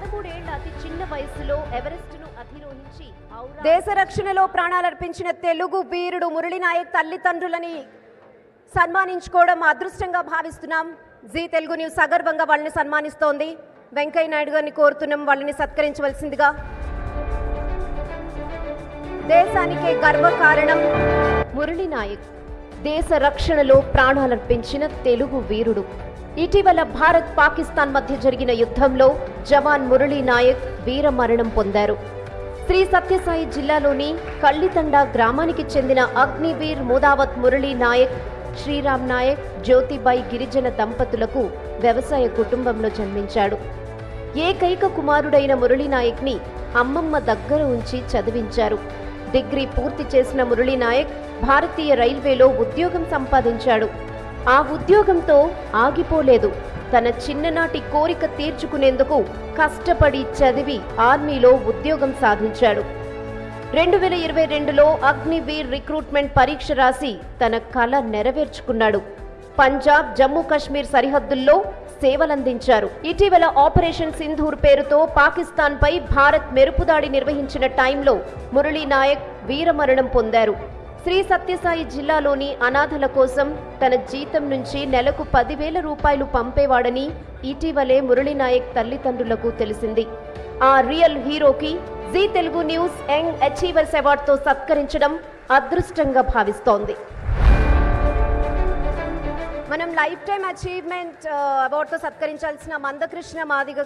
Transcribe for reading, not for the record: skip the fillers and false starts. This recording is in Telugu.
13 ఏళ్ల అతి చిన్న వయసులో ఎవరెస్ట్ను అధిరోహించి దేశ రక్షణలో ప్రాణాలర్పించిన తెలుగు వీరుడు మురళీ నాయక్ తల్లిదండ్రులని సన్మానించుకోవడం అదృష్టంగా భావిస్తున్నాం. జీ తెలుగు న్యూస్ సగర్వంగా వాళ్ళని సన్మానిస్తోంది. వెంకయ్య నాయుడు గారిని కోరుతున్నాం వాళ్ళని సత్కరించవలసిందిగా. దేశానికే గర్వకారణం మురళీ నాయక్ దేశ రక్షణలో ప్రాణాలర్పించిన తెలుగు వీరుడు. ఇటీవల భారత్ పాకిస్తాన్ మధ్య జరిగిన యుద్ధంలో జవాన్ మురళీ నాయక్ వీరమరణం పొందారు. శ్రీ సత్యసాయి జిల్లాలోని కళ్ళితండా గ్రామానికి చెందిన అగ్నివీర్ ముదావత్ మురళీ నాయక్ శ్రీరామ్ నాయక్ జ్యోతిబాయి గిరిజన దంపతులకు వ్యవసాయ కుటుంబంలో జన్మించాడు. ఏకైక కుమారుడైన మురళీ నాయక్ని అమ్మమ్మ దగ్గర ఉంచి చదివించారు. డిగ్రీ పూర్తి చేసిన మురళీ నాయక్ భారతీయ రైల్వేలో ఉద్యోగం సంపాదించాడు. ఆ ఉద్యోగంతో ఆగిపోలేదు. తన చిన్ననాటి కోరిక తీర్చుకునేందుకు కష్టపడి చదివి ఆర్మీలో ఉద్యోగం సాధించాడు. 2022లో అగ్నివీర్ రిక్రూట్మెంట్ పరీక్ష రాసి తన కల నెరవేర్చుకున్నాడు. పంజాబ్, జమ్మూ కాశ్మీర్ సరిహద్దుల్లో సేవలందించారు. ఇటీవల ఆపరేషన్ సింధూర్ పేరుతో పాకిస్తాన్పై భారత్ మెరుపుదాడి నిర్వహించిన టైంలో మురళీ నాయక్ వీరమరణం పొందారు. శ్రీ సత్యసాయి జిల్లాలోని అనాథల కోసం తన జీతం నుంచి నెలకు 10,000 రూపాయలు పంపేవాడని ఇటీవలే మురళీ నాయక్ తల్లిదండ్రులకు తెలిసింది. ఆ రియల్ హీరోకి Zee Telugu news young achievers అవార్డుతో సత్కరించడం అదృష్టంగా భావిస్తోంది. మనం లైఫ్ టైమ్ అచీవ్మెంట్ అవార్డుతో సత్కరించాల్సిన మందకృష్ణ మాదిగ